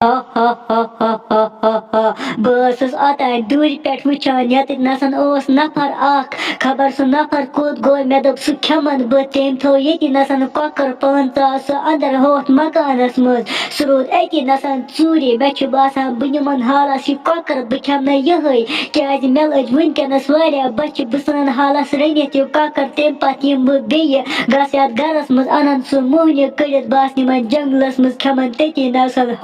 बह ओतान दूर पे वुचान ये नसन नफर खबर सह नफर कोत गो मे दोप सह खेमन बह तम थो ये नसन कॉकर 15 सह अंदर होथ मकानस मज सह रोद अति नसन चूरी मे बासान बह निमन हालस यह कॉकर बह खेमन यही क्या मे लज वनकस बच्चे बह सान हालस रनित यह कॉकर तम पत यम बह बे गस ये गरस मज अनन सह मोहनी कड़ित बस निमन जंगलस मज खेमन तती नसन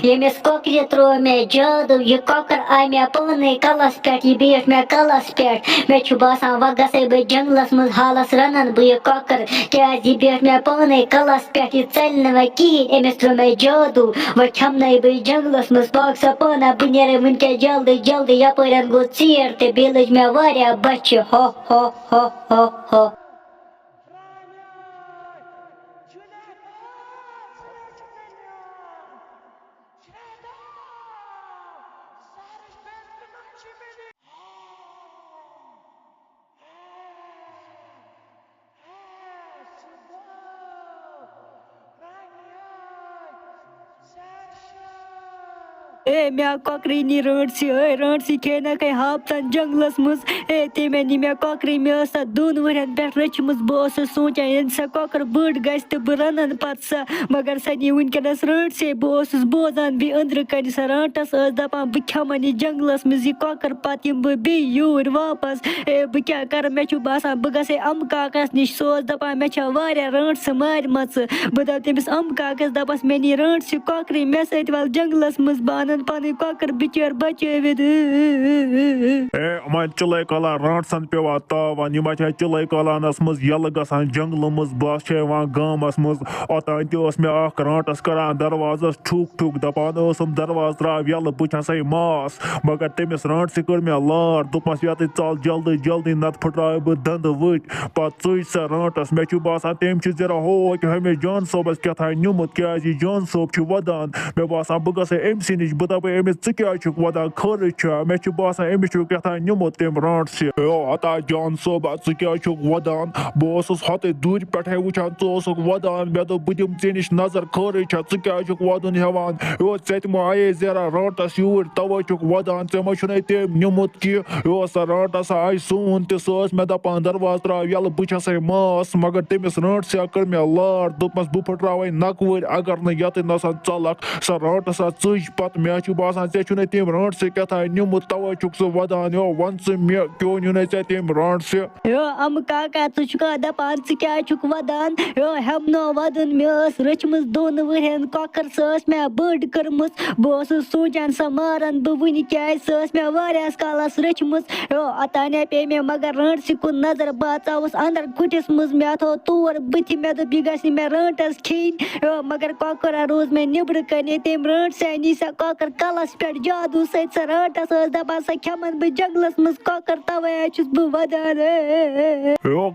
यमिस कॉकरि त्रो मे जादू यह कॉकर आय मे पाने कलस पे यह बैठ मे कलस पे मे बासान वह गसे बह जंगलस मज हालस रनन बह यह कॉकर क्या यह बैठ मे पाने कलस पे यह चल वे कहें अमिस त्रो मे जादू वह खेमन बह जंगलस मज पाक सा पाना बह नीर वनक जल्दी जल्दी यपर गो चीर तो बे लज मे वारिया बच्चे ए मे कॉकरी नी रटसी खे ना कहीं हापतन जंगलस मज तमे नी मे कॉकरी मे दोन वरन पे रचम बह सोचान ये सा कॉकर बड़ गस तो बह रन पत सा मगर सा नी वनकस रटसे बह बोजान बे अंदर कन सा राटस दपान बह खेमन यह जंगलस मज यह कॉकर पत यम बह बे यूर वापस बह क्या कर मे बासान बह गसे अम काकस निश सह दपान मे वारिया राट मारम बह दप तमिस अम काकस दपस मे नी राट कॉकरी मे सत वल जंगलस मज बह पन कॉकर बिचार बचवित अमन चिल्ले कला राटसन पेवा तावान यम चिल्ले कलानस मज यल गसान जंगल मज बस गामस मज ओतान तस मे राटस करान दरवाजस ठुक ठुक दपान दरवाज त्राव यल बह सा मास मगर तमिस राटस कर मे लार दोपस ये चल जल्दी जल्दी नत फुट्राव बह दंद वट पत चुज सा राटस मे बासान तम जरा हो हमें जान सोबस क्या निमुत क्या जान सोब वदान मे बासान बह गस अमस नश बह दप अमिस क्या वदान खर्च मे बासान अमिस क्या निमुत तम राट से अता जान सोब क्या वदान बह हत दूर पे वुचान वदान मे दोप बह दिम ऐ नश नजर खर्च क्या वदन हेवान ऐत मा आये जरा राटस यूर तवे वदान ऐ मा तम निमुत कि सा राटस आय सून तो सह मे दपान दरवाज त्राव यल बह मास मगर तमिस राट से कर मे लार दोपस बह फुट्राव नकवर अगर न ये नसन चलक सा राटस चुज पत मे बासान ऐ तम राट से क्या निमुत तवे सह वदान वन मे क्यों नुन तम राट से अम काका तुका दपान क्या वदान हेमनो वदन मे रचम दोन वरन कॉकर सह मे बड़ कर्म बह सोचान सा मारन बह वन क्या सह मे वारियास कालस रचम अतान पे मे मगर राटस कुन नजर बह चावस अंदर कुटिस मज मे थो तोर बथ मे दोप यह गस मे राटस खेन मगर कॉकर रोज मे निबर कन तम राट सा नी सा कॉकर कलस पे जादू सत सा राटस दपान सा खेमन बह जंगलस मज कॉकर तवे बह वदान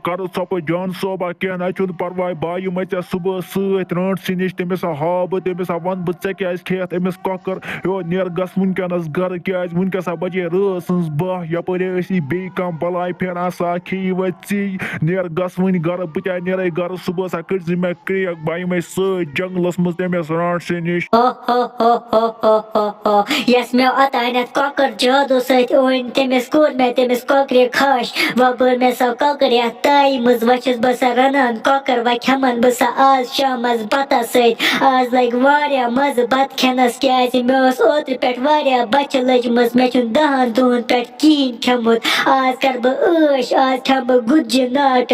कर सप जान सोबा क्या परवाह बह यम सुबह सत राटस नश तमिस हा बह तमिस वन बह क्या खेत अमिस कॉकर नीर गस वनकस गर क्या वनकस बजे रात सज बह यपर बे कह बलाय फेरान सा खे वे ची नीर गस वन गर बह नीर गर सुबह सा कर मे क्रेक बह यम सत जंगलस मज तमिस राटस नश यस मे अतान कॉकर जादू सत ओन तमिस कोर मे तमिस कॉकरे खश वह बर मे सा कॉकर ये ताई मज वह बह सा रनान कॉकर वह खेमन बह सा आज शामस बता सत आज लग वारिया मज बत खेनस क्या मे ओत्र पे वारिया बच्चे लजम मे 10 दोहन पे कहें खेमुत आज कर बह आज खेम बह गुज्जि नाट